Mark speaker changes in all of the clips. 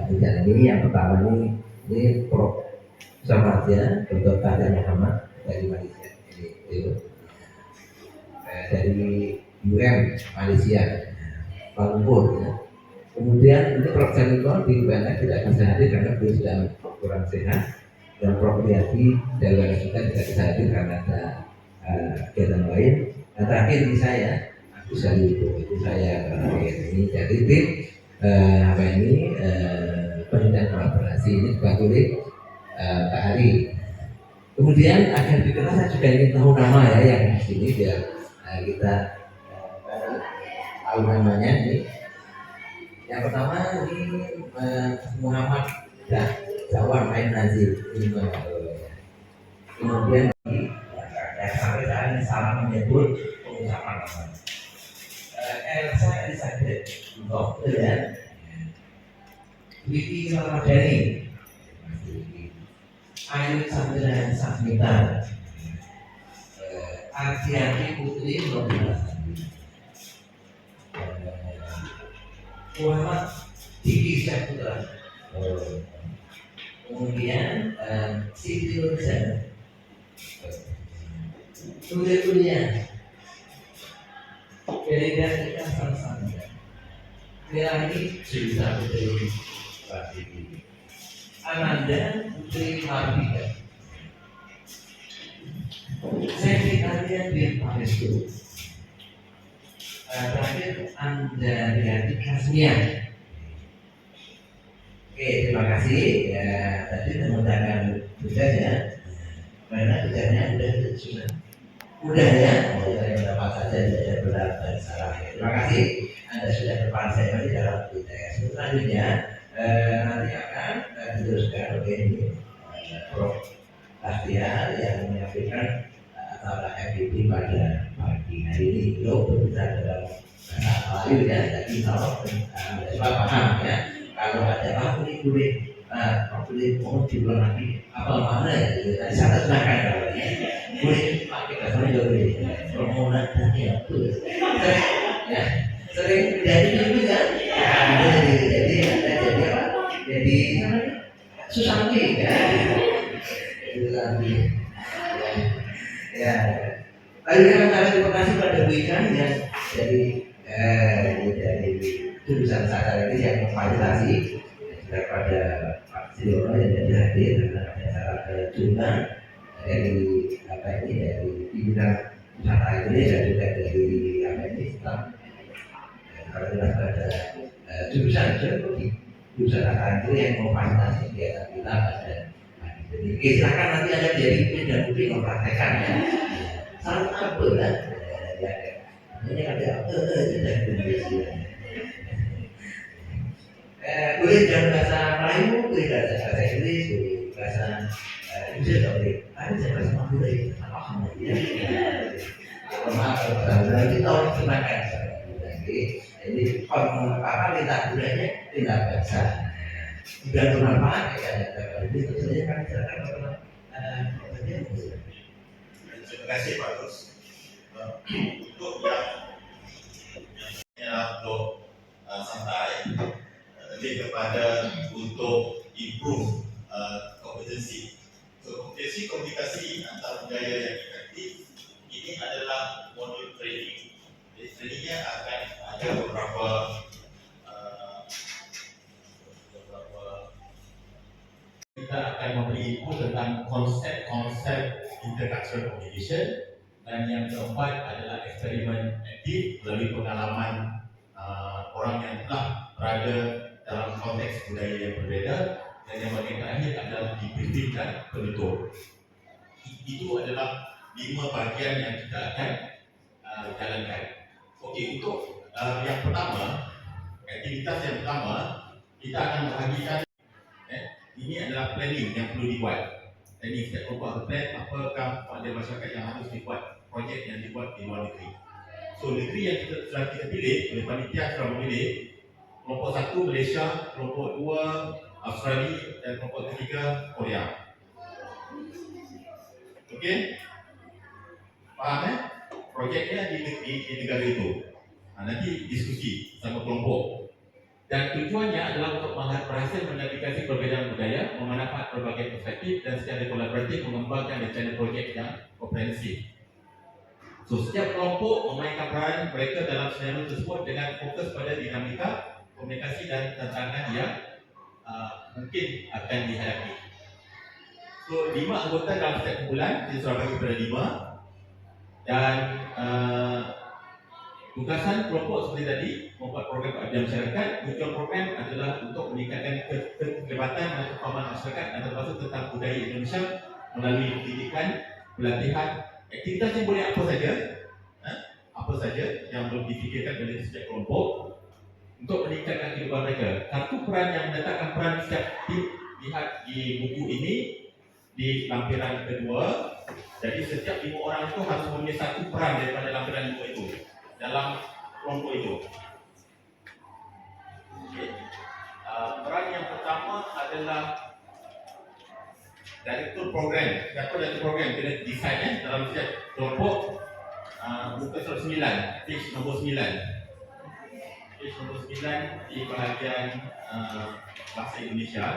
Speaker 1: kegiatan ini. Yang pertama ini Prof. Samadya, Dr. Tahir Muhammad dari Malaysia. Ini dari UM Malaysia, Kuala Lumpur. Ya. Kemudian ini Prof. Janiko di UNS tidak bisa hadir karena beliau sedang kurang sehat, dan Prof. Riyadi dari UNS juga tidak bisa hadir karena ada kegiatan lain. Dan terakhir ini saya, Agus Saliuto, itu saya terakhir ini jadi tim penelitian kolaborasi ini dibantu oleh Pak Ari. Kemudian agar dikenal saya juga ingin tahu nama ya yang di sini biar kita tahu namanya ini. Yang pertama ini Muhammad Jawar Main Nazir. Kemudian sampai saat ini salah menyebut pengucapan nama. Elsa Elizabeth Dokter ya. Vivi Ramadhani, Ayu Chandra Sasmita, Ardiani Putri Nobila, Muhammad Diki Syaputra, kemudian Siti Nurjana, Kuliah Beredar kita sama-sama. Melani Cerita Putri Pratiti, Ananda Putri Marbika, Sekretariat di Parestu, terakhir Anda Riyadi Kasmia. Oke, terima kasih ya, tadi menggunakan tugas ya, karena tugasnya sudah mudah ya, saya mendapat saja tidak benar dan salah. Terima kasih Anda sudah depan saya di dalam UTS. Selanjutnya nanti akan diteruskan oleh Prof. Bahtiar yang menyampaikan acara FGD pada pagi hari ini. Beliau berbicara dalam bahasa Melayu ya, jadi kalau coba paham ya, kalau ada boleh mohon diulang lagi apa mana ya, tadi saya terjemahkan kalau boleh pakai bahasa Jawa permohonan ya, ya sering jadi itu kan, jadi apa? Jadi susah ya, itu lagi ya. Lalu kita harus terima kasih pada Bu Ikan yang dari jurusan sadar ini yang memfasilitasi daripada Pak Siliono yang jadi hadir karena ada acara kejungan dari dari bidang wisata ini dan juga dari Islam. Kalau jelas pada jurusan akan itu yang memfasilitasi kegiatan kita pada jadi silakan nanti ada jadi dan publik mempraktekkan ya. Salah apa lah ya, ini ada boleh dalam bahasa Melayu, boleh dalam bahasa Inggris, boleh bahasa Indonesia, boleh ada bahasa Madura itu apa kamu ya? Maaf kalau kita orang termakan jadi apa kita budaya tidak bahasa sudah bermanfaat ya, itu saja kan silakan
Speaker 2: terima kasih Pak Gus. Untuk yang untuk santai lebih kepada untuk improve kompetensi. So, kompetensi komunikasi antar budaya yang efektif ini adalah modul training. Jadi trainingnya akan ada beberapa kita akan memberi input tentang konsep intercultural communication, dan yang keempat adalah eksperimen aktif melalui pengalaman orang yang telah berada dalam konteks budaya yang berbeza, dan yang bagian terakhir adalah debriefing dan penutup. Itu adalah 5 bahagian yang kita akan jalankan. Okey, untuk yang pertama, aktivitas yang pertama kita akan bahagikan. Ini adalah planning yang perlu dibuat. Planning setiap kelompok plan apakah pada masyarakat yang harus dibuat, projek yang dibuat di luar negeri. So negeri yang kita pilih oleh panitia telah memilih kelompok 1 Malaysia, kelompok 2 Australia dan kelompok 3 Korea. Okey? Faham Projeknya di negara itu. Nanti diskusi sama kelompok. Dan tujuannya adalah untuk berhasil menavigasi perbezaan budaya, memanfaatkan berbagai perspektif dan secara kolaboratif mengembangkan rencana projek yang komprehensif. So, setiap kelompok memainkan peran mereka dalam senario tersebut dengan fokus pada dinamika, komunikasi dan tantangan yang mungkin akan dihadapi. So, 5 anggota dalam setiap kumpulan, kita sudah bagi kepada 5. Dan tugasan kelompok seperti tadi, membuat program keabdian masyarakat. Tujuan program adalah untuk meningkatkan keterlibatan dan kefahaman masyarakat dan termasuk tentang budaya Indonesia melalui pendidikan, pelatihan, aktivitas yang boleh apa saja yang belum difikirkan oleh setiap kelompok untuk meningkatkan kehidupan mereka. Satu peran yang menetapkan peran setiap tim lihat di buku ini di lampiran kedua. Jadi setiap 5 orang itu harus mempunyai satu peran daripada lampiran 2 itu dalam kelompok itu. Okay. Peran yang pertama adalah Direktur Program. Siapa Direktur Program? Kena design dalam setiap kelompok. Muka surat 9, page nombor 9. Page nombor 9 di bahagian bahasa Indonesia.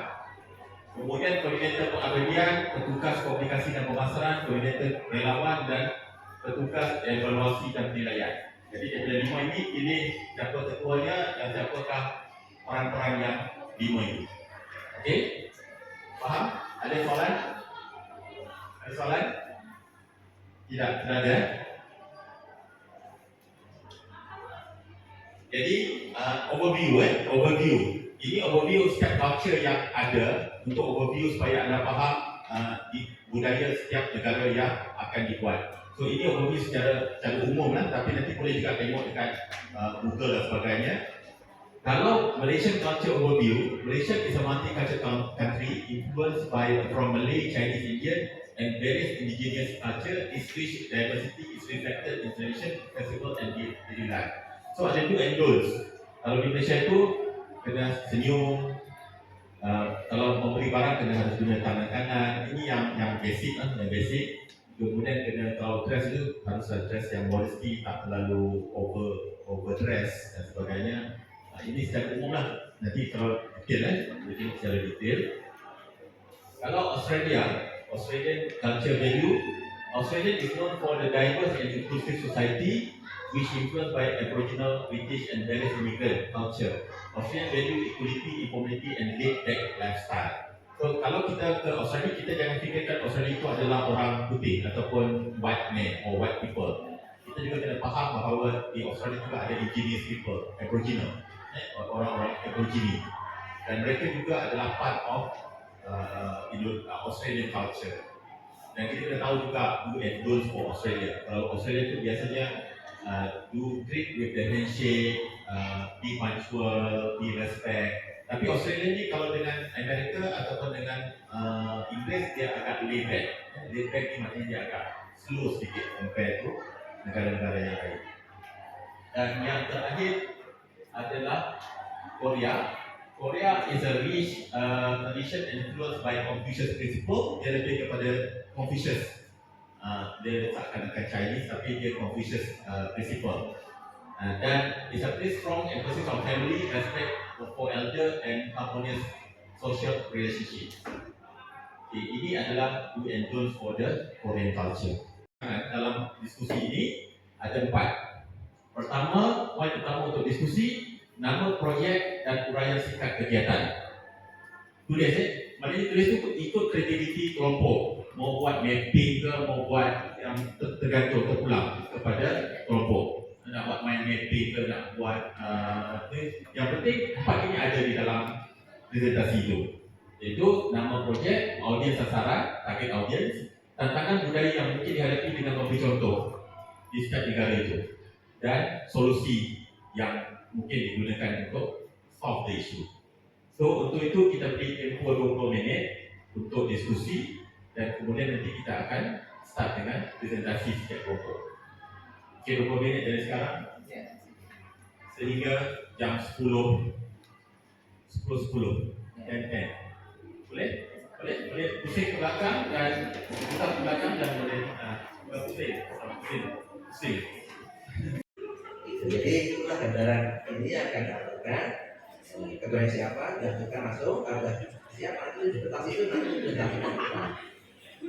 Speaker 2: Kemudian koordinator pengabdian, petugas komunikasi dan pemasaran, koordinator relawan dan petugas evaluasi dan penilaian. Jadi daripada 5 ini pilih siapa ketuanya dan siapakah peran-peran yang 5 ini. Okey? Faham? Ada soalan? Ada soalan? Tidak ada. Jadi overview. Ini overview setiap culture yang ada untuk overview supaya anda faham di budaya setiap negara yang akan dibuat. So ini overview secara umum lah, tapi nanti boleh juga tengok dekat Google dan sebagainya. Kalau Malaysian culture overview, Malaysia is a multicultural country influenced from Malay, Chinese, Indian, and various indigenous culture. Its rich diversity is reflected in tradition, festival, and daily life. So ada do and don'ts. Kalau di Malaysia itu kena senyum, kalau memberi barang kena harus guna tangan kanan. Ini yang basic lah, yang basic. Kemudian kena kalau dress itu harus dress yang modesty, tak terlalu overdress dan sebagainya. Ini secara umum lah. Nanti kalau detail jadi secara detail. Kalau Australian culture value, Australia is known for the diverse and inclusive society which influenced by Aboriginal, British and various immigrant culture. Australian value equality, informality and laid-back lifestyle. So kalau kita ke Australia, kita jangan fikirkan Australia itu adalah orang putih ataupun white man or white people. Kita juga kena faham bahawa di Australia juga ada indigenous people, Aboriginal, orang-orang Aborigine, dan mereka juga adalah part of Australian culture. Dan kita kena tahu juga do and don'ts for Australia. Kalau Australia itu biasanya do greet with the handshake, be punctual, be respect. Tapi Australia ni kalau dengan Amerika ataupun dengan Inggeris dia agak laid back. Laid back ni maknanya dia agak slow sedikit compare to negara-negara yang lain. Dan yang terakhir adalah Korea. Korea is a rich tradition influenced by Confucius principle. Dia lebih kepada Confucius. Dia takkan Chinese tapi dia Confucius principle. Dan it's a very strong emphasis on family, respect for elder and harmonious social relationship. Okay, ini adalah do and don'ts for the Korean culture. Dalam diskusi ini ada 4. Pertama, poin pertama untuk diskusi, nama projek dan uraian singkat kegiatan. Tulis maknanya tulis itu ikut kreativiti kelompok. Mau buat mapping ke, mau buat yang tergantung terpulang kepada kelompok. Nak buat mind mapping ke, nak buat yang penting 4 ini ada di dalam presentasi itu. Iaitu nama projek, audiens sasaran, target audiens, tantangan budaya yang mungkin dihadapi dengan memberi contoh di setiap negara itu, dan solusi yang mungkin digunakan untuk solve the issue. So untuk itu kita beri tempoh 20 minit untuk diskusi dan kemudian nanti kita akan start dengan presentasi setiap kelompok. Okay, 20 minit dari sekarang sehingga jam 10:10 dan 10. Boleh pusing ke belakang dan putar ke belakang dan boleh pusing.
Speaker 1: Jadi itulah gambaran ini akan dilakukan ketua siapa, dilanjutkan masuk, kalau sudah siapa itu ditetap itu nanti ditetap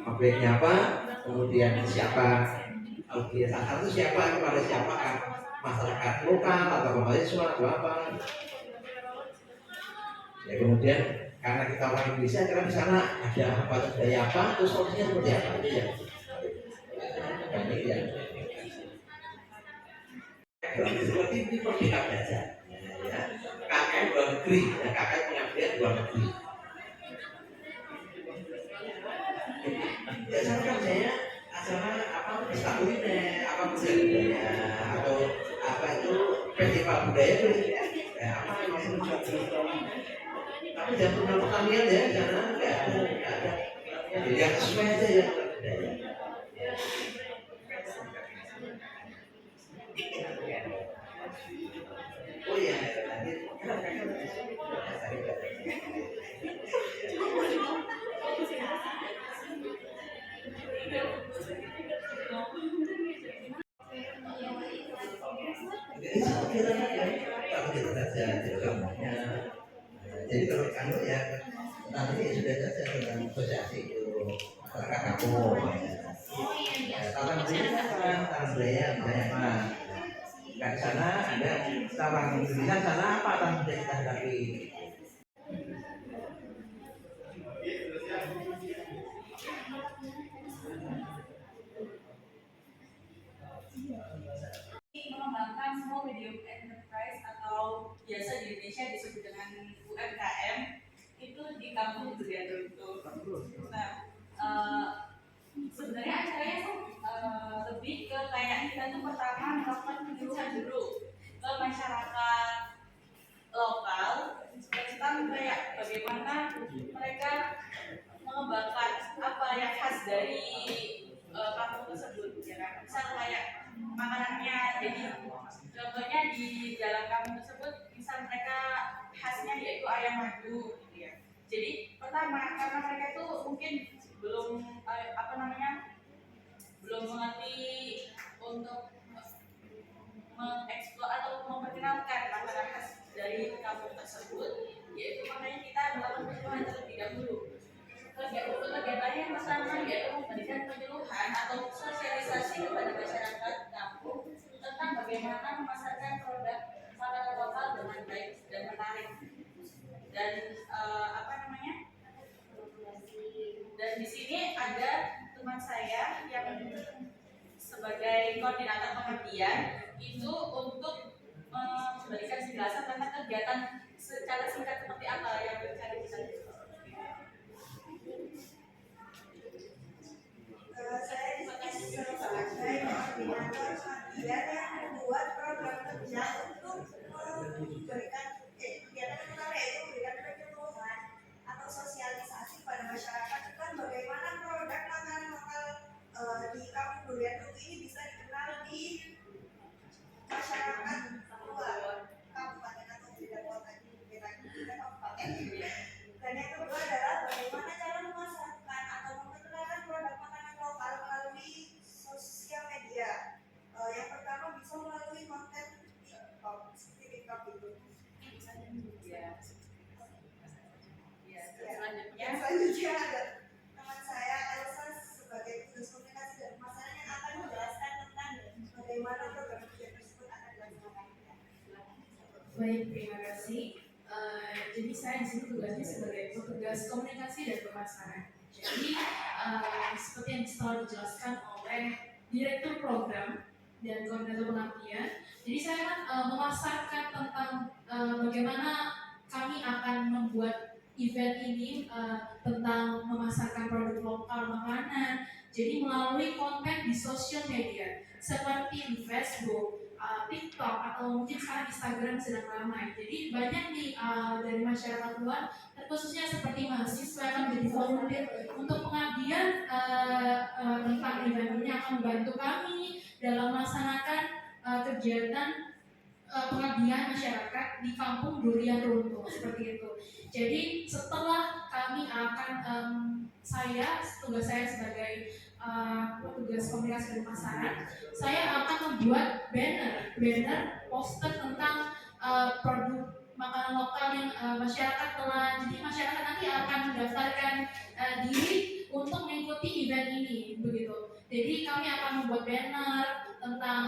Speaker 1: objeknya apa, kemudian siapa, objek sasaran itu siapa, kepada siapa kan, masyarakat lokal atau mahasiswa atau apa. Ya kemudian karena kita orang Indonesia, karena di sana ada apa budaya apa, terus solusinya seperti apa itu ya. Kami ya. Seperti ini perlu kita belajar. Ya, KKN luar negeri, ya, KKN pengabdian luar negeri. Ya sana kan saya acara apa pesta kuliner, apa budaya atau apa itu festival budaya itu ya apa yang tapi jangan pernah pertanian ya, jangan nggak ada. Jadi yang sesuai aja ya budaya. Oh iya, nanti jadi kalau kamu ya nanti sudah saja dengan asosiasi itu masyarakat kampung. Tangan budaya misalnya apa? Di sana ada orang Indonesia sana apa tangan budaya kita hadapi?
Speaker 3: Mengembangkan small medium enterprise atau biasa di Indonesia disebut dengan UMKM itu di kampung Durian Runtuh. Nah, sebenarnya acaranya tuh lebih ke kayak kita tuh pertama melakukan penyuluhan dulu ke masyarakat lokal tentang kayak bagaimana mereka mengembangkan apa yang khas dari kampung tersebut, ya kan? Misal kayak makanannya, jadi contohnya di dalam kampung tersebut, misal mereka khasnya yaitu ayam madu, gitu ya. Jadi pertama karena mereka itu mungkin belum belum mengerti untuk mengeksplor atau memperkenalkan makanan khas dari kampung tersebut, yaitu makanya kita melakukan penyuluhan terlebih dahulu. Kegiatannya yang pertama yaitu memberikan penyuluhan atau sosialisasi kepada masyarakat kampung tentang bagaimana memasarkan produk makanan lokal dengan baik dan menarik. Dan dan di sini ada teman saya yang sebagai koordinator pengabdian itu untuk memberikan penjelasan tentang kegiatan secara singkat seperti apa yang terjadi di sana.
Speaker 4: Saya di sini sebagai koordinator pengabdian yang membuat program kerja untuk memberikan kegiatan pertama yaitu memberikan penyuluhan atau sosialisasi pada masyarakat tentang bagaimana produk makanan lokal di kampung Durian Runtuh ini bisa dikenal di masyarakat luar kabupaten atau tidak kota di kabupaten. Dan yang kedua adalah bagaimana cara memasarkan atau memperkenalkan produk makanan lokal melalui sosial media. Yang pertama bisa melalui konten TikTok, seperti TikTok itu. Selanjutnya ada teman saya Elsa sebagai petugas komunikasi dan pemasaran yang akan menjelaskan tentang bagaimana program kerja tersebut akan dilaksanakan.
Speaker 5: Baik, terima kasih. Jadi saya di sini tugasnya sebagai petugas komunikasi dan pemasaran. Jadi seperti yang telah dijelaskan oleh Direktur Program dan Koordinator Pengabdian, jadi saya akan memasarkan tentang bagaimana kami akan membuat event ini tentang memasarkan produk lokal makanan. Jadi melalui konten di sosial media seperti di Facebook, TikTok atau mungkin sekarang Instagram sedang ramai. Jadi banyak nih dari masyarakat luar, khususnya seperti mahasiswa yang menjadi volunteer untuk pengabdian tentang event ini akan membantu kami dalam melaksanakan kegiatan pengabdian masyarakat di kampung Durian Runtuh seperti itu. Jadi setelah kami akan tugas saya sebagai petugas komunikasi dan pemasaran, saya akan membuat banner poster tentang produk makanan lokal yang masyarakat telah. Jadi masyarakat nanti akan mendaftarkan diri untuk mengikuti event ini, begitu. Jadi kami akan membuat banner tentang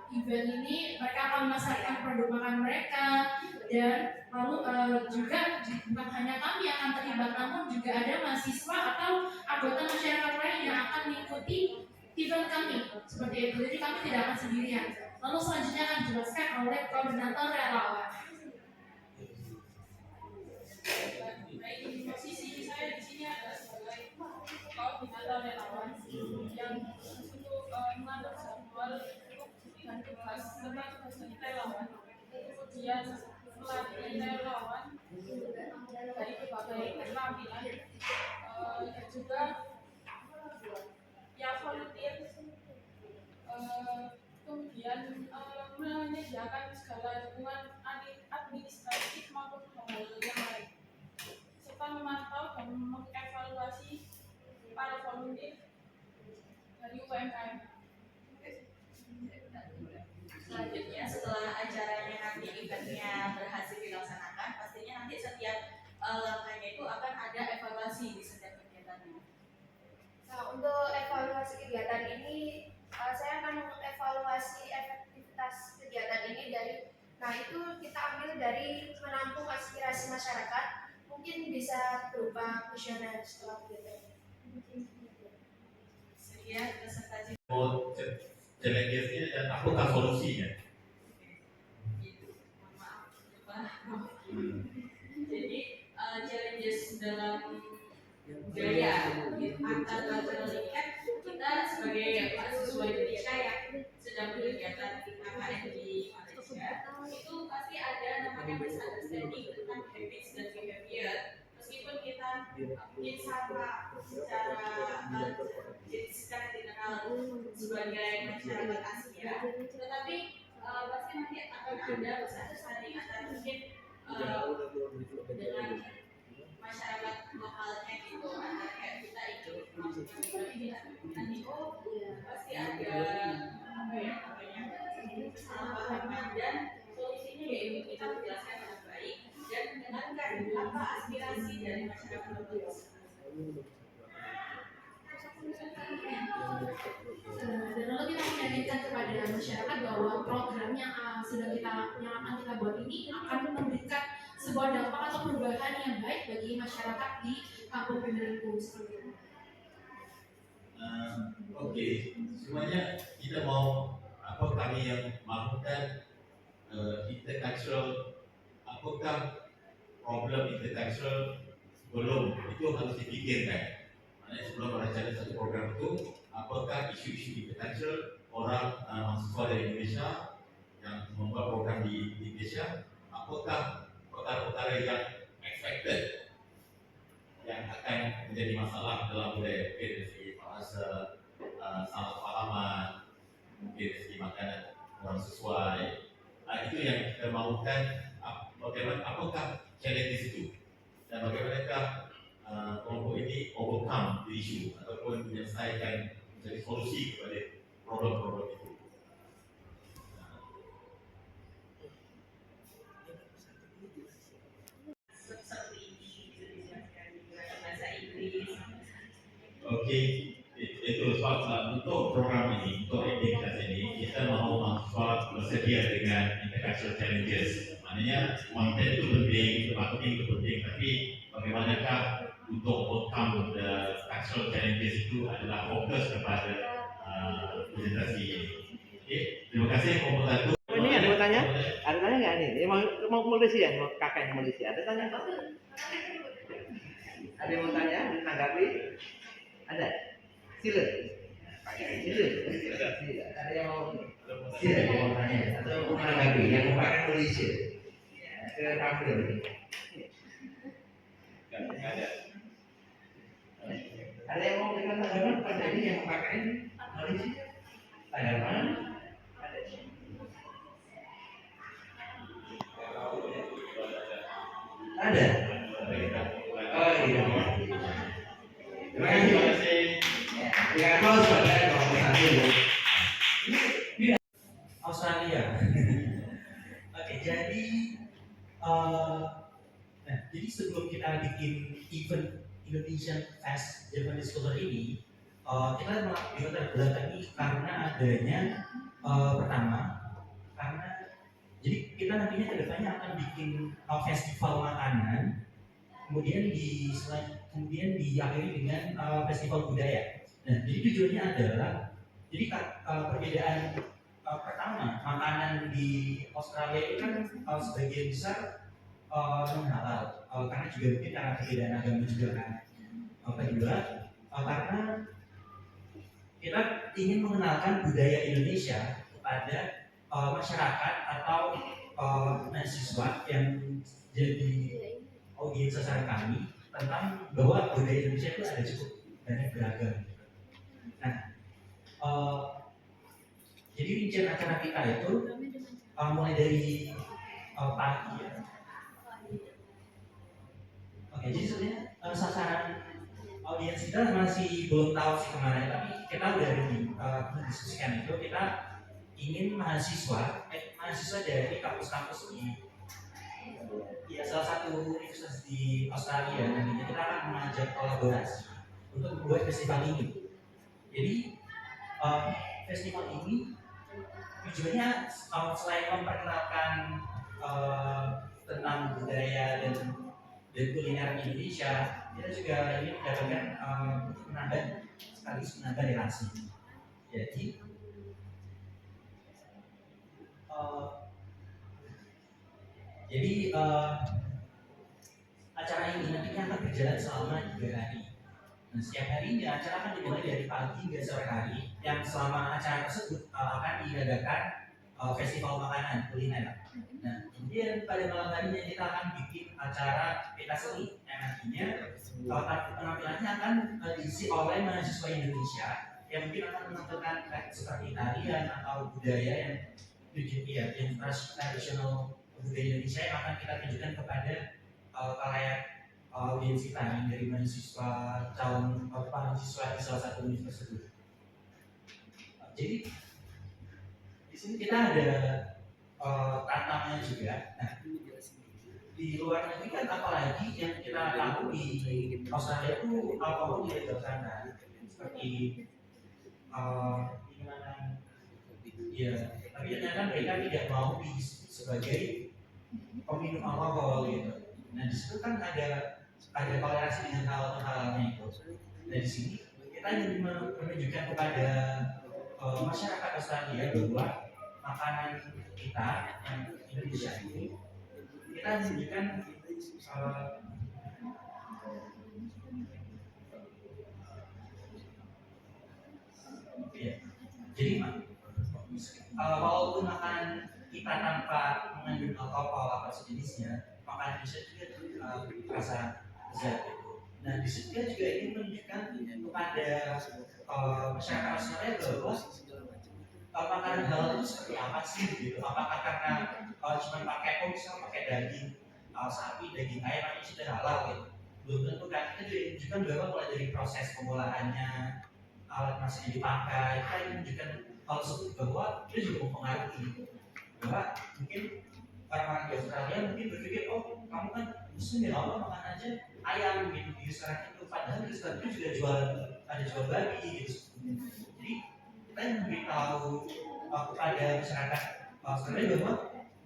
Speaker 5: event ini. Mereka akan memasarkan produk makan mereka, dan lalu juga bukan hanya kami yang akan terlibat, namun juga ada mahasiswa atau anggota masyarakat lain yang akan mengikuti event kami seperti itu. Jadi kami tidak akan sendirian. Lalu selanjutnya akan dijelaskan oleh koordinator relawan. Posisi saya di sini adalah sebagai koordinator relawan yang untuk mengatur jadwal dan tugas tentang tugas dari relawan. Kemudian melatih relawan dari berbagai keterampilan dan juga ya volunteer, kemudian menyediakan segala dukungan administratif maupun hal yang lain, serta memantau dan mengevaluasi para volunteer dari UMKM.
Speaker 3: Selanjutnya setelah acaranya nanti eventnya berhasil dilaksanakan, pastinya nanti setiap langkahnya itu akan ada evaluasi di setiap kegiatannya.
Speaker 6: Nah, untuk evaluasi kegiatan ini, saya akan mengevaluasi efektivitas kegiatan ini itu kita ambil dari menampung aspirasi masyarakat, mungkin bisa berupa kuesioner setelah kegiatan.
Speaker 3: Sekian presentasi.
Speaker 2: Challenges-nya dan apakah solusinya?
Speaker 3: Jadi challenges dalam budaya antarkultural ini kan kita sebagai mahasiswa Indonesia yang sedang berkegiatan KKN di Malaysia itu pasti ada namanya misunderstanding tentang habits dan behavior. Meskipun kita mungkin sama secara dikenal sebagai masyarakat Asia, tetapi pasti nanti akan ada misunderstanding antara mungkin dengan masyarakat lokalnya gitu, antara kayak kita itu nanti pasti ada apa ya namanya kesalahpahaman, dan solusinya yaitu kita menjelaskan dengan baik dan mendengarkan apa aspirasi dari masyarakat lokal.
Speaker 5: Dan lalu kita meyakinkan kepada masyarakat bahwa program yang akan kita buat ini akan memberikan sebuah dampak atau perubahan yang baik bagi masyarakat di kampung Peneriku seperti itu.
Speaker 2: Oke, semuanya kita mau kami yang melakukan intercultural, apakah problem intercultural belum itu harus dipikirkan. Maknanya sebelum merencanakan satu program itu, apakah isu-isu intercultural orang mahasiswa dari Indonesia yang membuat program di Indonesia, apakah perkara-perkara yang expected yang akan menjadi masalah dalam budaya, mungkin dari segi bahasa, salah pahaman, mungkin dari segi makanan orang sesuai. Itu yang kita mahukan, bagaimana, apakah challenges itu dan bagaimanakah kelompok ini overcome the issue ataupun menyelesaikan, menjadi solusi kepada problem-problem itu. Oke, itu sebab untuk program ini, untuk aktivitas ini, kita mahu mahasiswa bersedia dengan intercultural challenges. Maknanya konten itu penting, marketing itu penting, tapi bagaimanakah untuk overcome the cultural challenges itu adalah fokus kepada presentasi ini. Oke, terima kasih komentator.
Speaker 1: Ini ada mau tanya? Ada tanya nggak nih? Mau Malaysia, mau kakaknya Malaysia? Ada tanya? Ada yang mau tanya? Ditanggapi? Ada? Sila. Sila. Ada yang mau? Sila yang mau tanya atau mau menanggapi? Yang mau pakai Malaysia? Ke tampil ini.
Speaker 2: Ada.
Speaker 1: Ada yang mau berikan tanggapan pada ini yang pakai Malaysia? Tanggapan? Ada? Oh iya. Terima kasih. Ya, kalau pada nomor satu. Australia. Oke, jadi
Speaker 7: Nah, jadi sebelum kita bikin event Indonesian Fest Japanese Culture ini, kita dilatar belakangi karena adanya pertama, karena jadi kita nantinya kedepannya akan bikin festival makanan, kemudian diakhiri dengan festival budaya. Nah, jadi tujuannya adalah jadi perbedaan pertama, makanan di Australia itu kan sebagian besar non halal, karena juga mungkin karena perbedaan agama juga kan. Kedua, karena kita ingin mengenalkan budaya Indonesia kepada masyarakat atau mahasiswa yang jadi audiens sasaran kami tentang bahwa budaya Indonesia itu ada cukup banyak beragam. Nah, jadi rincian acara kita itu mulai dari pagi ya. Oke, jadi sebenarnya sasaran audiens kita masih belum tahu sih kemana, tapi kita udah mendiskusikan itu. Kita ingin mahasiswa dari kampus-kampus di salah satu universitas di Australia, nantinya kita akan mengajak kolaborasi untuk membuat festival ini. Jadi festival ini tujuannya selain memperkenalkan tentang budaya dan kuliner Indonesia, kita juga ingin mendapatkan untuk menambah relasi. Jadi acara ini nantinya akan berjalan selama 3 hari. Nah, setiap harinya acara akan dimulai dari pagi hingga sore hari, yang selama acara tersebut akan diadakan festival makanan kuliner. Nah, kemudian pada malam harinya kita akan bikin acara peta seni yang nantinya penampilannya akan diisi oleh mahasiswa Indonesia yang mungkin akan menampilkan seperti tarian atau budaya yang tradisional budaya Indonesia yang akan kita tunjukkan kepada kalayak audiens kita yang dari mahasiswa calon mahasiswa di salah satu universitas tersebut. Jadi di sini kita ada tantangannya juga. Nah, di luar negeri kan apalagi yang kita tahu di Australia itu alkohol dilegalkan kan, seperti minuman ya, tapi ternyata mereka tidak mau sebagai peminum alkohol gitu. Nah, di situ kan ada toleransi dengan hal-halnya itu. Nah, di sini kita ingin menunjukkan kepada masyarakat Australia bahwa makanan kita yang Indonesia ini kita menunjukkan ya. Jadi walaupun makanan kita tanpa mengandung alkohol apa sejenisnya, makanan Indonesia juga terasa lezat gitu. Nah, di situ kita juga ingin menunjukkan kepada masyarakat Australia bahwa makanan halal itu seperti apa sih gitu. Apakah karena cuma pakai misalnya pakai daging sapi, daging ayam itu sudah halal gitu. Belum tentu kan. Kita juga menunjukkan bahwa mulai dari proses pengolahannya, alat masak yang dipakai, kita ingin menunjukkan hal tersebut bahwa itu juga mempengaruhi. Bahwa mungkin orang-orang di Australia mungkin berpikir, oh kamu kan muslim ya, Allah makan aja ayam gitu di restoran itu. Padahal di restoran itu juga jual babi gitu. Jadi kita yang memberitahu kepada masyarakat Australia bahwa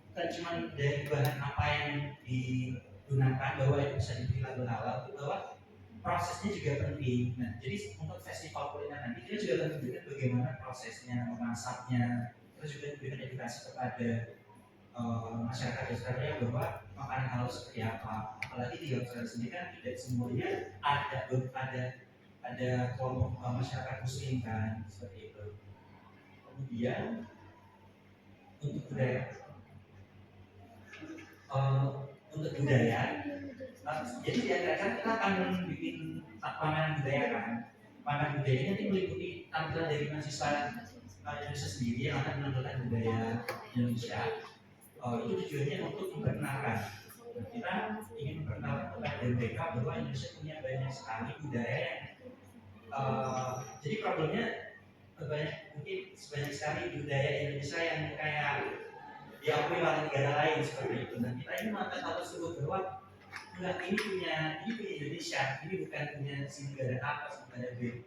Speaker 7: bukan cuma dari bahan apa yang digunakan bahwa itu bisa diberi halal, bahwa prosesnya juga penting. Nah, jadi untuk festival kuliner nanti kita juga akan menunjukkan bagaimana prosesnya memasaknya. Kita juga memberikan edukasi kepada masyarakat Australia bahwa makanan halal seperti apa. Apalagi di Australia sendiri kan tidak semuanya ada kelompok masyarakat muslim kan, seperti itu. Kemudian untuk budaya jadi di akhir-akhir kita akan bikin pameran budaya kan. Pameran budaya ini nanti meliputi tampilan dari mahasiswa Indonesia sendiri yang akan menampilkan budaya Indonesia. Itu tujuannya untuk memperkenalkan. Kita ingin memperkenalkan kepada mereka bahwa Indonesia punya banyak sekali budaya yang jadi problemnya mungkin sebanyak sekali budaya Indonesia yang kayak diakui oleh negara lain seperti itu. Nah kita ini mengangkat hal tersebut bahwa enggak, ini punya Indonesia, ini bukan punya si negara A atau si negara B.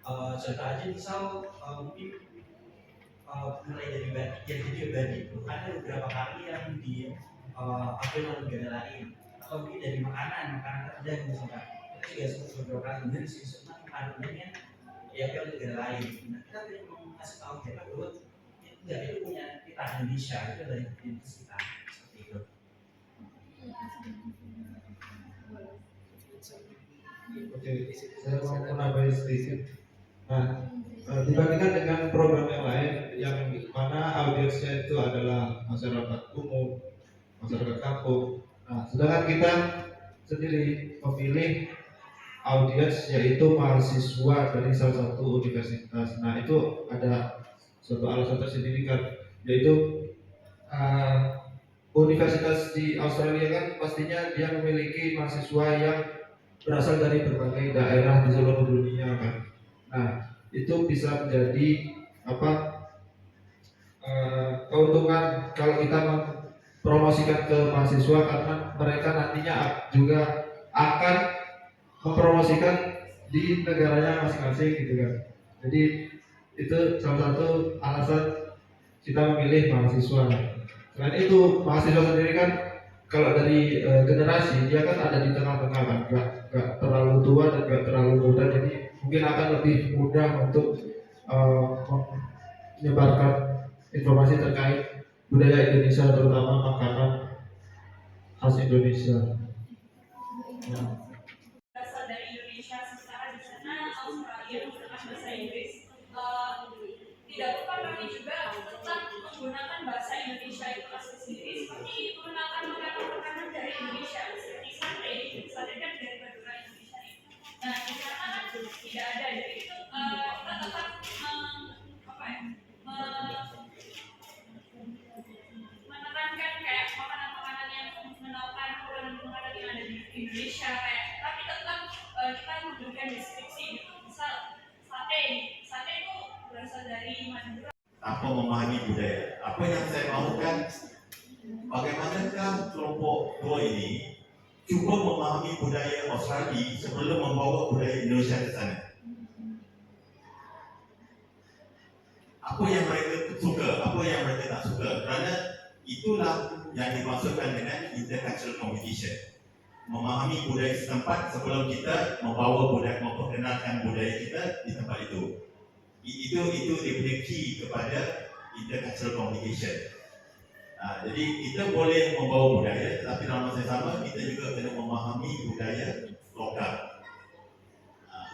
Speaker 7: Contoh aja misal mungkin mulai dari batik, jadi batik itu ada beberapa kali yang diakui oleh negara lain, atau mungkin dari makanan tertentu misalkan itu juga sebut beberapa kali dari sisi makanannya diakui oleh negara lain. Nah kita perlu mengasih tahu mereka bahwa enggak, itu punya kita Indonesia, itu dari identitas kita seperti itu.
Speaker 8: Oke, saya mau menambahi sedikit. Nah, dibandingkan dengan program yang lain yang mana audiensnya itu adalah masyarakat umum, masyarakat kampung. Nah, sedangkan kita sendiri memilih audiens yaitu mahasiswa dari salah satu universitas. Nah, itu ada suatu alasan tersendiri kan, yaitu universitas di Australia kan pastinya dia memiliki mahasiswa yang berasal dari berbagai daerah di seluruh dunia kan. Nah, itu bisa menjadi keuntungan kalau kita mempromosikan ke mahasiswa, karena mereka nantinya juga akan mempromosikan di negaranya masing-masing gitu kan. Jadi itu salah satu alasan kita memilih mahasiswa. Selain itu mahasiswa sendiri kan kalau dari generasi dia kan ada di tengah-tengah kan, nggak terlalu tua dan nggak terlalu muda, jadi mungkin akan lebih mudah untuk menyebarkan informasi terkait budaya Indonesia, terutama makanan khas Indonesia.
Speaker 3: Berasal dari Indonesia, sementara di sana Australia menggunakan bahasa Inggris. Tidak lupa kami juga tetap menggunakan bahasa Indonesia itu sendiri, seperti menggunakan makanan-makanan dari Indonesia seperti sate. Sate kan dari Madura Indonesia itu. Nah di sana tidak ada, jadi itu kita tetap menekankan kayak makanan-makanan yang menawarkan makanan yang ada di Indonesia, kayak tapi tetap kita memberikan deskripsi gitu. Misal sate itu berasal dari Madura.
Speaker 2: Apa memahami budaya? Apa yang saya mahukan, bagaimanakah kelompok dua ini cuba memahami budaya Australia sebelum membawa budaya Indonesia ke sana. Apa yang mereka suka, apa yang mereka tak suka, kerana itulah yang dimaksudkan dengan intercultural competition. Memahami budaya setempat sebelum kita memperkenalkan budaya kita di tempat itu. Itu dia punya key kepada intercultural communication. Jadi kita boleh membawa budaya, tetapi dalam masa yang sama kita juga kena memahami budaya lokal.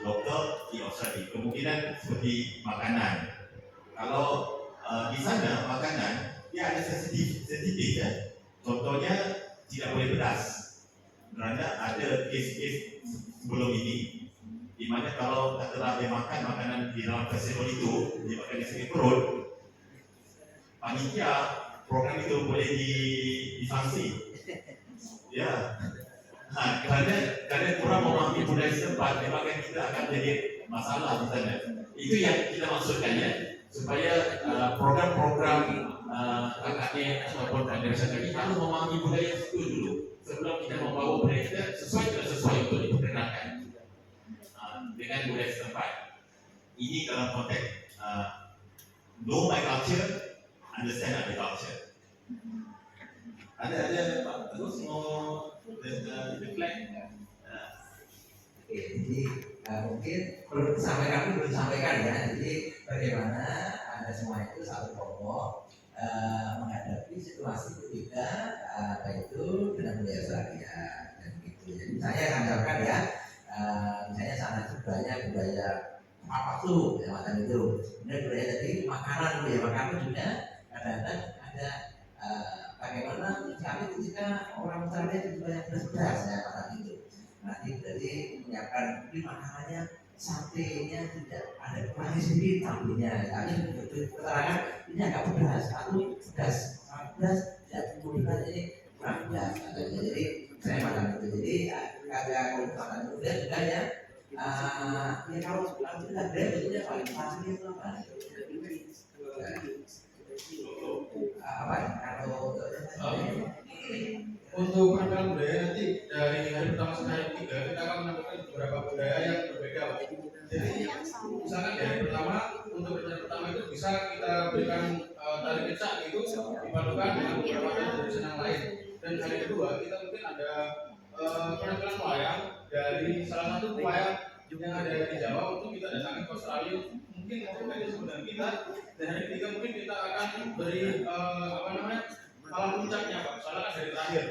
Speaker 2: Lokal di Australia. Kemungkinan seperti makanan. Kalau di sana makanan dia ada sensitif ya. Contohnya tidak boleh pedas. Kerana ada kes-kes sebelum ini di mana kalau katalah dia makan makanan di dalam festival itu, dia makan di sakit perut, panitia program itu boleh disanksi. Ya. Kerana kurang memahami budaya setempat, memang kita akan jadi masalah di sana. Itu yang kita maksudkan ya, supaya program-program KKN ataupun Indonesia ini harus memahami budaya itu dulu sebelum kita membawa budaya kita sesuai untuk diperkenalkan dengan budaya setempat. Ini dalam konteks know my culture, understand other culture. Ada Pak Agus mau reflect?
Speaker 1: Oke, jadi mungkin belum disampaikan ya. Jadi bagaimana Anda semua itu satu kelompok menghadapi situasi ketika itu dengan budaya Australia dan gitu. Jadi saya akan jawabkan ya. Misalnya sana itu budaya tepat waktu ya, macam itu. Kemudian budaya tadi makanan juga kadang-kadang ada bagaimana kami ketika orang Australia itu banyak beras ya macam itu. Nanti jadi menyiapkan makanannya, satenya tidak ada kurangnya sedikit tabunya. Kami keterangan ini agak pedas, atau pedas tidak kemudian ini kurang pedas. Jadi saya macam itu. Jadi ada keutamaan kemudian juga ya. Ya kalau kita berbeda paling pasti itu apa? Kalau
Speaker 9: ketiga kita akan menemukan beberapa budaya yang berbeda, Pak. Jadi misalkan dari pertama, untuk rencana pertama itu bisa kita berikan tari kecak itu dipadukan dengan beberapa tari tradisional lain. Dan hari kedua kita mungkin ada penampilan wayang dari salah satu wayang yang ada di Jawa untuk kita datangkan ke Australia, mungkin mau beda dengan kita. Dan hari ketiga mungkin kita akan beri malam puncaknya, Pak, soalnya kan dari terakhir.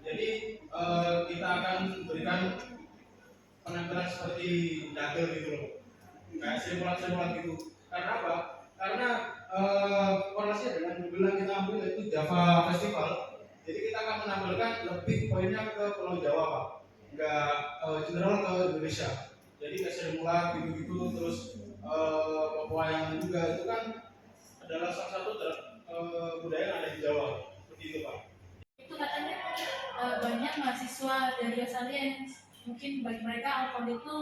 Speaker 9: Jadi kita akan berikan penampilan seperti dagel gitu loh, kayak simulan gitu. Karena apa? Karena korelasinya dengan judul yang kita ambil yaitu Java Festival. Jadi kita akan menampilkan lebih poinnya ke Pulau Jawa, Pak, nggak general ke Indonesia. Jadi kayak simulan gitu-gitu, terus pewayangan juga itu kan adalah salah satu budaya yang ada di Jawa, begitu, Pak.
Speaker 5: Itu katanya banyak mahasiswa dari asalnya mungkin bagi mereka alkohol itu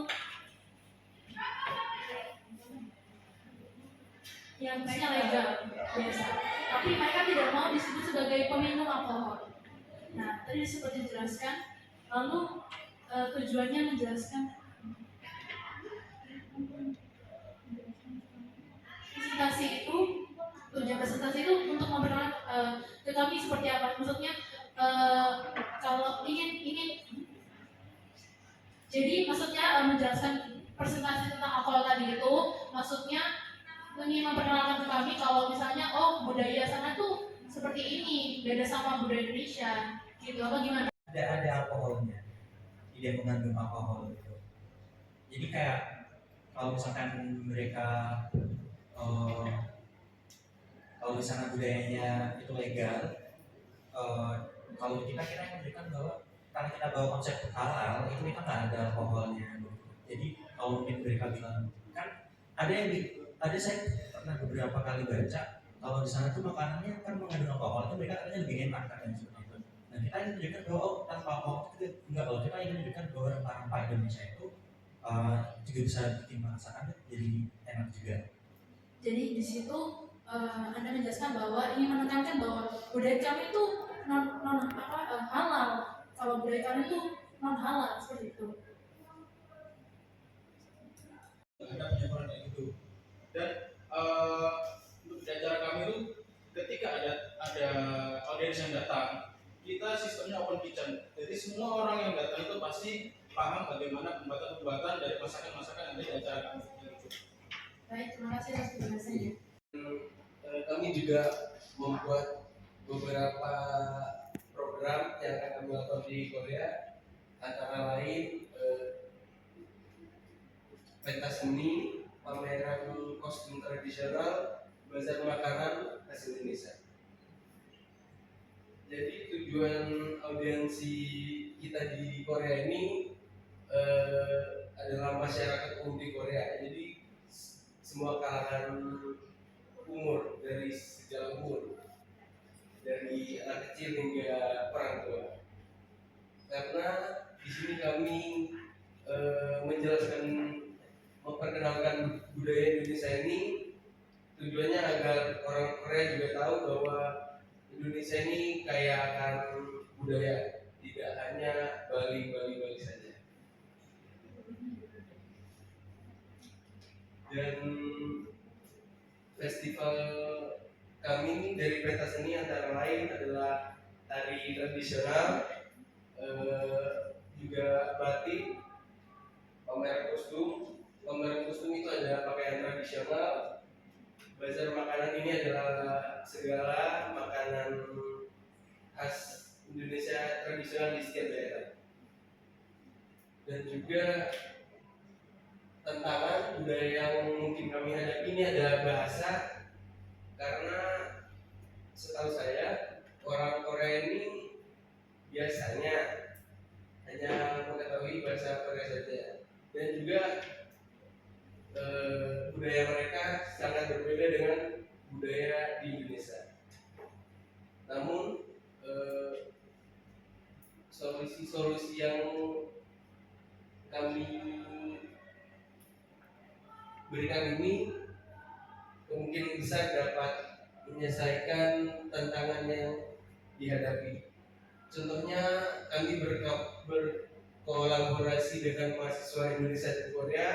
Speaker 5: yang kayaknya legal biasa, tapi mereka tidak mau disebut sebagai peminum alkohol. Nah, tadi seperti dijelaskan, lalu tujuannya menjelaskan presentasi itu, tujuan presentasi itu untuk memperkenalkan ke kami seperti apa. Maksudnya kalau ingin jadi maksudnya menjelaskan presentasi tentang alkohol tadi itu maksudnya ingin memperkenalkan ke kami kalau misalnya budaya sana tuh seperti ini, beda sama budaya Indonesia gitu, apa gimana?
Speaker 7: Ada alkoholnya, tidak mengandung alkohol gitu. Jadi kayak kalau misalkan mereka kalau di sana budayanya itu legal, kalau kita memberikan bahwa karena kita bawa konsep halal itu kita nggak ada alkoholnya. Jadi kalau mungkin mereka bilang kan ada saya pernah beberapa kali baca kalau di sana tuh makanannya kan mengandung alkohol itu mereka katanya lebih enak katanya seperti itu. Nah kita ingin menunjukkan bahwa tanpa alkohol itu enggak, kalau kita ingin menunjukkan bahwa rempah-rempah Indonesia itu juga bisa bikin masakan jadi enak juga.
Speaker 5: Jadi di situ Anda menjelaskan bahwa ingin menekankan bahwa budaya kami itu halal, kalau budaya kami itu non halal seperti itu.
Speaker 9: Ada penyebaran kayak gitu. Dan untuk acara kami itu ketika ada audiens yang datang, kita sistemnya open kitchen. Jadi semua orang yang datang itu pasti paham bagaimana pembuatan dari masakan-masakan yang ada di acara kami.
Speaker 5: Baik, terima kasih atas penjelasannya.
Speaker 10: Kami juga membuat beberapa program yang akan kami lakukan di Korea, antara lain pentas seni, pameran kostum tradisional, bazar makanan khas Indonesia. Jadi tujuan audiensi kita di Korea ini adalah masyarakat umum di Korea. Jadi semua kalangan umur, dari segala umur, dari anak kecil hingga orang tua. Karena di sini kami memperkenalkan budaya Indonesia ini tujuannya agar orang Korea juga tahu bahwa Indonesia ini kaya akan budaya, tidak hanya Bali saja. Dan festival kami dari pentas seni antara lain adalah tari tradisional, juga batik, pameran kostum. Pameran kostum itu adalah pakaian tradisional. Bazar makanan ini adalah segala makanan khas Indonesia tradisional di setiap daerah. Dan juga tantangan budaya yang mungkin kami hadapi ini adalah bahasa, karena setahu saya orang Korea ini biasanya hanya mengetahui bahasa Korea saja, dan juga budaya mereka sangat berbeda dengan budaya di Indonesia. Namun solusi-solusi yang kami berikan ini kemungkinan besar dapat menyelesaikan tantangan yang dihadapi. Contohnya kami kolaborasi dengan mahasiswa Indonesia dan Korea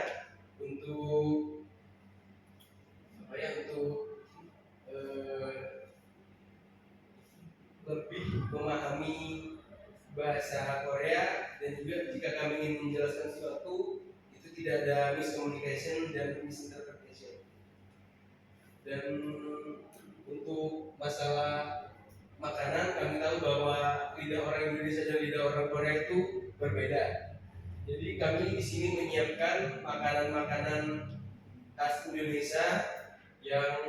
Speaker 10: untuk apa ya, untuk lebih memahami bahasa Korea, dan juga jika kami ingin menjelaskan sesuatu itu tidak ada miscommunication dan misinterpretation. Dan untuk masalah makanan, kami tahu bahwa lidah orang Indonesia dan lidah orang Korea itu berbeda. Jadi kami di sini menyiapkan makanan-makanan khas Indonesia yang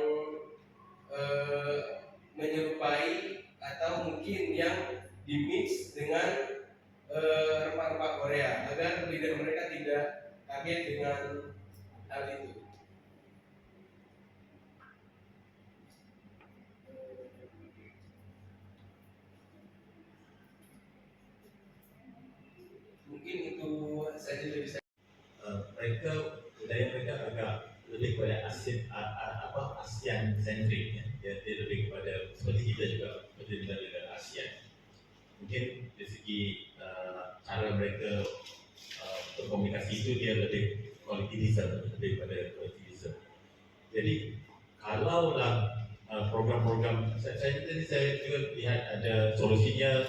Speaker 10: menyerupai atau mungkin yang dimix dengan rempah-rempah Korea agar lidah mereka tidak kaget dengan hal itu. Mungkin itu saja dari saya.
Speaker 2: Mereka, budaya mereka agak lebih kepada ASEAN centric ya. Dia lebih kepada seperti kita juga, seperti negara ASEAN. Mungkin dari segi cara mereka berkomunikasi itu dia lebih qualitysm, lebih pada qualitysm. Jadi kalaulah program-program saya juga lihat ada solusinya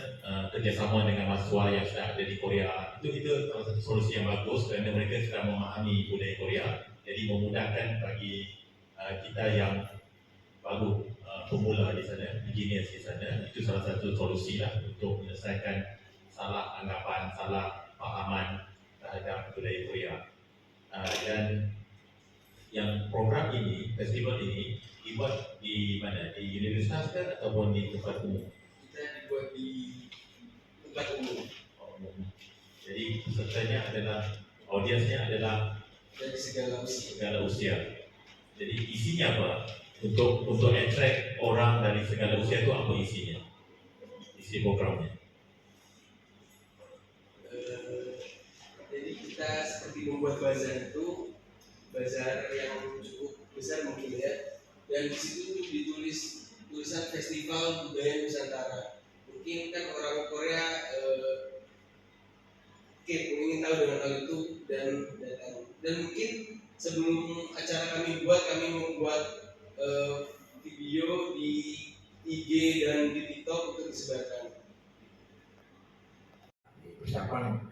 Speaker 2: kerjasama dengan mahasiswa yang sudah ada di Korea. Itu salah satu solusi yang bagus kerana mereka sudah memahami budaya Korea, jadi memudahkan bagi kita yang baru pemula di sana, engineers di sana. Itu salah satu solusi lah untuk menyelesaikan salah anggapan, salah pahaman terhadap budaya Korea. Dan yang program ini, festival ini dibuat di mana? Di universitas kan ataupun di tempat umum?
Speaker 10: Kita dibuat di tempat umum.
Speaker 2: Jadi pesertanya adalah, audiensnya adalah
Speaker 10: dari segala
Speaker 2: usia. Jadi isinya apa? Untuk attract orang dari segala usia itu apa isinya? Isi programnya.
Speaker 10: Jadi kita seperti membuat bazar itu, bazar yang cukup besar mungkin ya. Dan di situ ditulis tulisan Festival Budaya Nusantara. Mungkin kan orang Korea ingin tahu dengan hal itu dan datang. Dan mungkin sebelum acara kami membuat video di IG dan di TikTok untuk disebarkan.
Speaker 1: Persiapan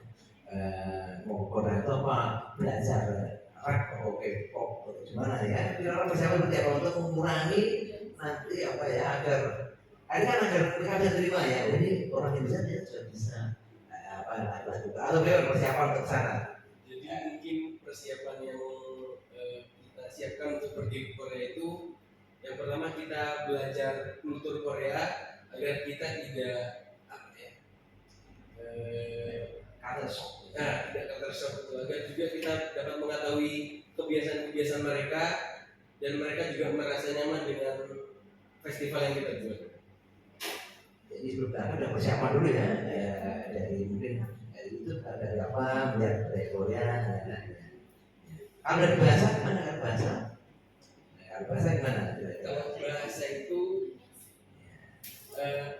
Speaker 1: mau Korea itu apa? Belajar rap atau K-pop atau gimana ya? Kira-kira persiapan seperti apa untuk mengurangi nanti apa ya, agar ini kan agar mereka bisa terima ya. Jadi orang Indonesia dia sudah bisa lakukan atau bagaimana persiapan untuk sana?
Speaker 10: Jadi mungkin persiapan yang kita siapkan untuk pergi ke Korea itu, yang pertama kita belajar kultur Korea agar kita tidak tidak culture shock, agar juga kita dapat mengetahui kebiasaan-kebiasaan mereka dan mereka juga merasa nyaman dengan festival yang kita buat.
Speaker 1: Jadi sebelum ada persiapan dulu ya, dari mungkin dari itu dari apa, melihat dari Korea. Kalau dari bahasa gimana kan bahasa? Kalau bahasa gimana?
Speaker 10: Kalau bahasa itu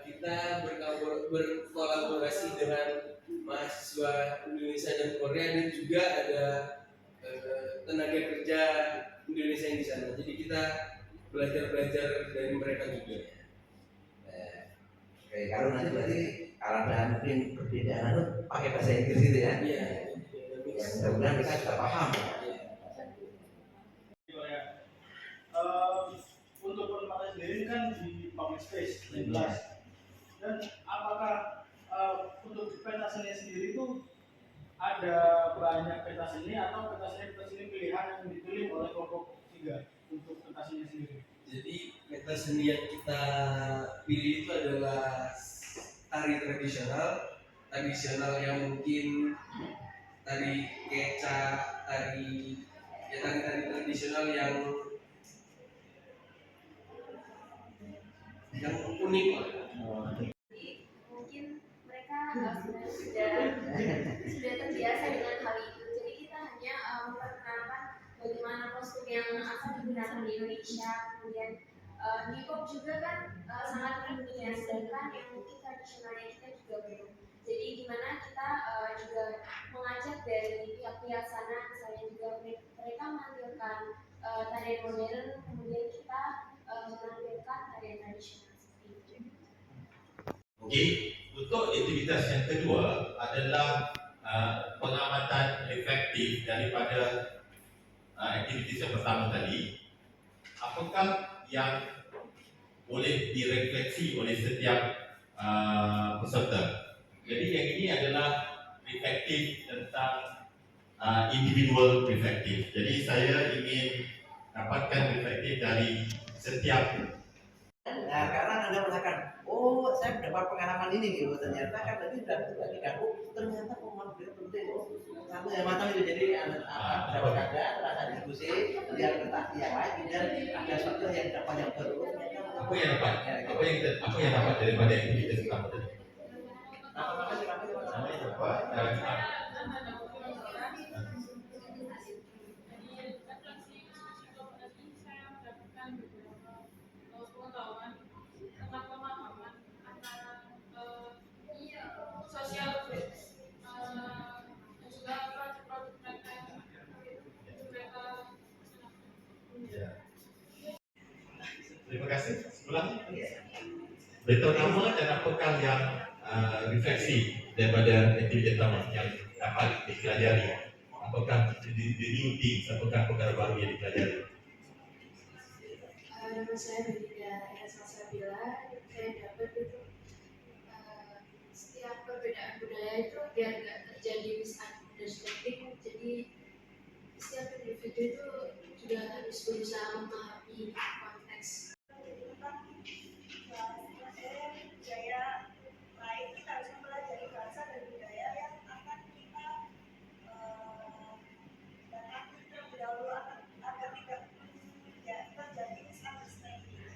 Speaker 10: kita berkolaborasi dengan mahasiswa Indonesia dan Korea, dan juga ada tenaga kerja Indonesia yang di sana. Jadi kita belajar dari mereka juga.
Speaker 1: Oke, kalau nanti berarti kalau ada mungkin perbedaan itu pakai bahasa Inggris gitu ya?
Speaker 10: Iya.
Speaker 1: Yang mudah-mudahan kita juga paham.
Speaker 9: Untuk penempatan sendiri kan di public space, di kelas. Dan apakah untuk pentas seni sendiri itu ada banyak pentas seni atau pentas seni pilihan yang dipilih oleh kelompok 3 untuk pentas seni sendiri?
Speaker 10: Jadi pentas seni yang kita pilih itu adalah tari tradisional yang mungkin tari kecak, tari tradisional yang unik.
Speaker 6: Mungkin mereka sudah terbiasa dengan hal itu. Jadi kita hanya memperkenalkan bagaimana kostum yang akan digunakan di Indonesia. Kemudian hip-hop juga kan sangat unik ya, sedangkan yang mungkin tradisionalnya kita juga belum. Jadi gimana kita juga mengajak dari pihak-pihak sana, misalnya juga mereka menampilkan tarian modern, kemudian kita menampilkan tarian tradisional seperti itu.
Speaker 2: Okey, untuk aktivitas yang kedua adalah pengamatan efektif daripada aktivitas yang pertama tadi. Apakah yang boleh direfleksi oleh setiap peserta? Jadi yang ini adalah reflektif tentang individual reflektif. Jadi saya ingin dapatkan reflektif dari setiap.
Speaker 1: Nah, sekarang Anda mengatakan, oh saya mendapat pengalaman ini gitu, ternyata kan tadi sudah dibagikan, oh ternyata pengalaman itu penting, oh satu yang macam itu, jadi dapat ada rasa diskusi, lihat prestasi yang lain, dan ada sesuatu yang dapat yang baru.
Speaker 2: Apa yang dapat daripada aktivitas pertama tadi? Namanya apa?
Speaker 5: Sosial juga produk-produk mereka
Speaker 2: Terima kasih. Sebelah beritahu nama dan apakah yang refleksi daripada aktiviti pertama yang dapat dipelajari. Apakah the new things, apakah perkara baru yang dipelajari?
Speaker 5: Nama saya Belinda Salsabila. Saya dapat itu setiap perbedaan budaya itu biar nggak terjadi misunderstanding, jadi setiap individu itu juga harus berusaha memahami konteks.
Speaker 4: Budaya lain, kita harus mempelajari bahasa dan budaya yang akan kita tanamkan terlebih dahulu agar tidak terjadi misunderstanding.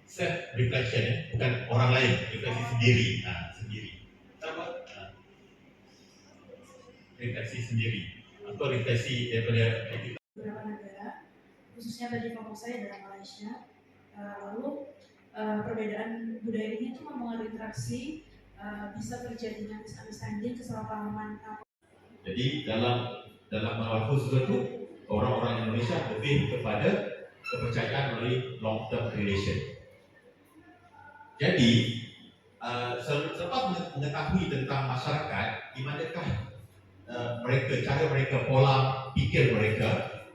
Speaker 2: Self reflection, bukan orang lain, refleksi sendiri. Sendiri. Sama. Refleksi sendiri. Atau refleksi daripada aktivitas.
Speaker 5: Beberapa negara, khususnya tadi fokus saya adalah Malaysia. Lalu perbedaan budaya ini tuh mempengaruhi interaksi, bisa terjadinya misunderstanding, kesalahpahaman.
Speaker 2: Jadi dalam melakukan sesuatu, orang-orang Indonesia lebih kepada kepercayaan melalui long term relation. Jadi selepas mengetahui tentang masyarakat, di manakah cara mereka, pola pikir mereka,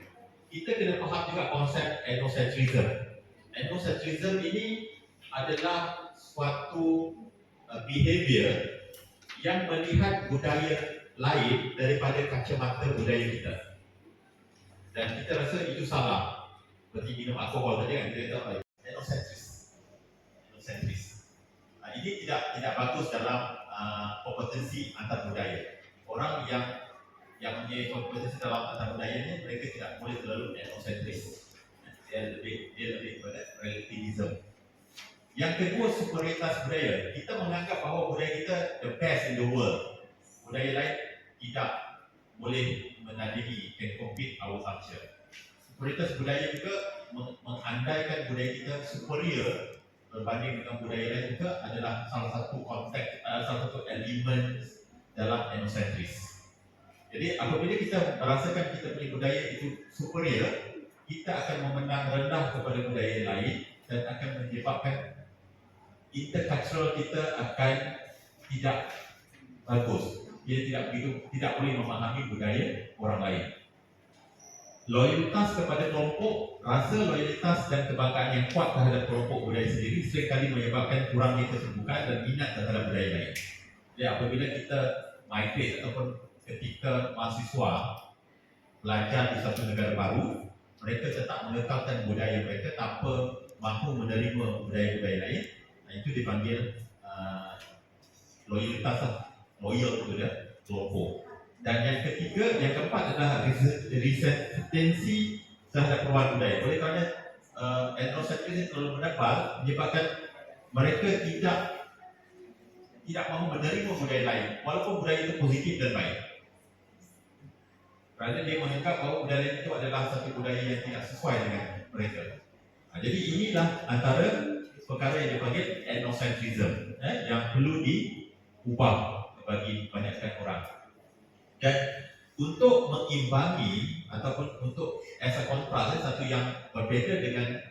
Speaker 2: kita kena faham juga konsep ethnocentrism. Ethnocentrism ini adalah suatu behavior yang melihat budaya lain daripada kacamata budaya kita. Dan kita rasa itu salah. Seperti minum alkohol tadi kan, kita tahu ethnocentris. Ini tidak bagus dalam kompetensi antar budaya. Orang yang mempunyai kompetensi dalam antar budaya ini, mereka tidak boleh terlalu ethnocentris. Dia lebih pada relativism. Yang kedua, superioritas budaya. Kita menganggap bahawa budaya kita the best in the world. Budaya lain tidak boleh menandingi, can compete our culture. Superioritas budaya juga mengandaikan budaya kita superior berbanding dengan budaya lain juga adalah salah satu konteks, salah satu elemen dalam ethnocentris. Jadi apabila kita merasakan kita punya budaya itu superior, kita akan memandang rendah kepada budaya lain dan akan menyebabkan intercultural kita akan tidak bagus. Dia tidak boleh memahami budaya orang lain. Loyalitas kepada kelompok, rasa loyalitas dan kebanggaan yang kuat terhadap kelompok budaya sendiri seringkali menyebabkan kurangnya keterbukaan dan minat terhadap budaya lain. Jadi apabila kita migrate ataupun ketika mahasiswa belajar di satu negara baru, mereka tetap mengekalkan budaya mereka tanpa mahu menerima budaya-budaya lain. Itu dipanggil loyalitas, loyal kepada kelompok. Dan yang ketiga, yang keempat adalah resistensi terhadap perubahan budaya. Oleh kerana ethnocentrism terlalu menebal, menyebabkan mereka tidak mahu menerima budaya lain, walaupun budaya itu positif dan baik. Kerana dia menganggap bahawa budaya itu adalah satu budaya yang tidak sesuai dengan mereka. Jadi inilah antara perkara yang dipanggil ethnocentrism yang perlu ubah bagi banyak sekali orang. Dan untuk mengimbangi ataupun untuk as a contrast, satu yang berbeza dengan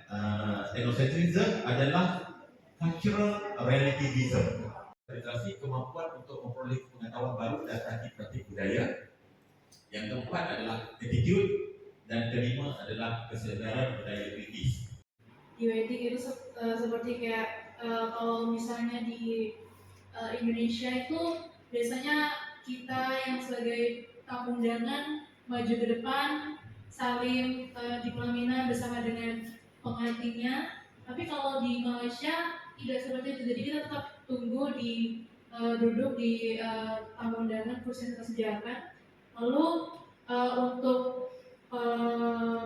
Speaker 2: ethnocentrism adalah cultural relativism. Realisasi kemampuan untuk memperoleh pengetahuan baru dan praktik budaya. Yang keempat adalah attitude, dan kelima adalah kesedaran budaya British.
Speaker 5: Di wedding itu seperti kayak kalau misalnya di Indonesia itu biasanya kita yang sebagai tamu undangan maju ke depan saling di pelaminan bersama dengan pengantinnya. Tapi kalau di Malaysia tidak seperti itu, jadi kita tetap tunggu di duduk di tamu undangan kursi yang tersediakan. Lalu untuk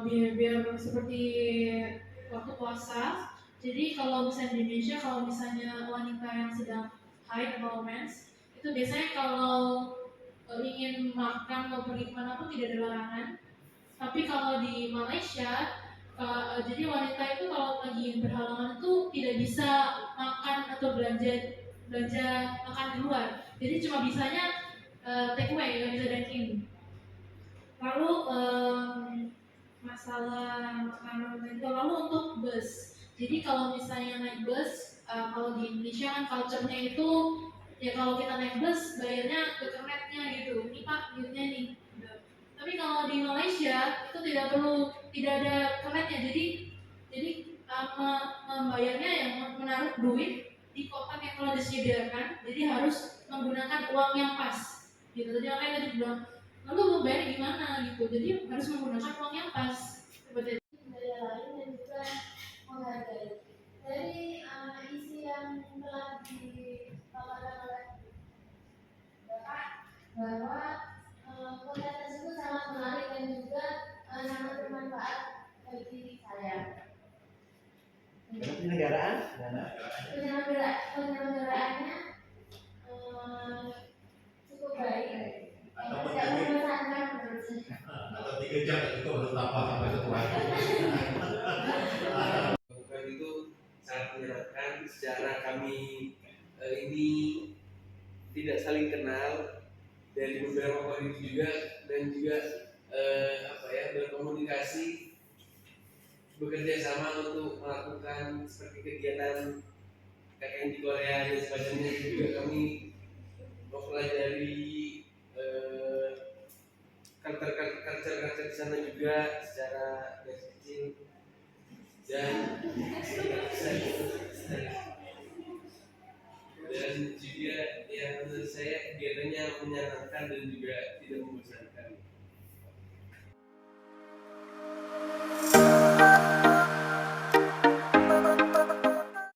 Speaker 5: behavior seperti waktu puasa, jadi kalau misalnya di Indonesia, kalau misalnya wanita yang sedang haid atau mens, itu biasanya kalau ingin makan atau pergi kemana pun tidak ada larangan. Tapi kalau di Malaysia, jadi wanita itu kalau lagi berhalangan itu tidak bisa makan atau belanja makan di luar. Jadi cuma bisanya take away, nggak bisa dine in. Lalu masalah makanan itu, lalu untuk bus. Jadi kalau misalnya naik bus, kalau di Indonesia kan culture-nya itu ya kalau kita naik bus bayarnya ke kernetnya gitu. Ini Pak, duitnya nih. Tapi kalau di Malaysia itu tidak ada kernetnya. Jadi membayarnya yang menaruh duit di kotak yang telah disediakan. Jadi harus menggunakan uang yang pas. Gitu. Jadi makanya tadi bilang, lalu mau bayar gimana gitu. Jadi harus menggunakan uang yang pas. Seperti itu.
Speaker 6: Budaya lain dan juga menghargai. Dari isi yang telah dipaparkan oleh Bapak bahwa konten tersebut sangat menarik dan juga sangat bermanfaat bagi saya.
Speaker 1: Penyelenggaraan
Speaker 6: Penyelenggaraannya cukup baik.
Speaker 2: Atau
Speaker 6: Tidak membosankan menurut saya.
Speaker 2: Atau 3 jam itu harus tambah sampai 1 hari.
Speaker 10: Bukan itu sangat menyenangkan secara kami ini tidak saling kenal dari beberapa orang itu juga, dan juga berkomunikasi, bekerja sama untuk melakukan seperti kegiatan KKN di Korea dan sebagainya. Juga kami mempelajari culture di sana juga secara dari kecil, dan juga yang menurut saya kegiatannya menyenangkan dan juga tidak membosankan.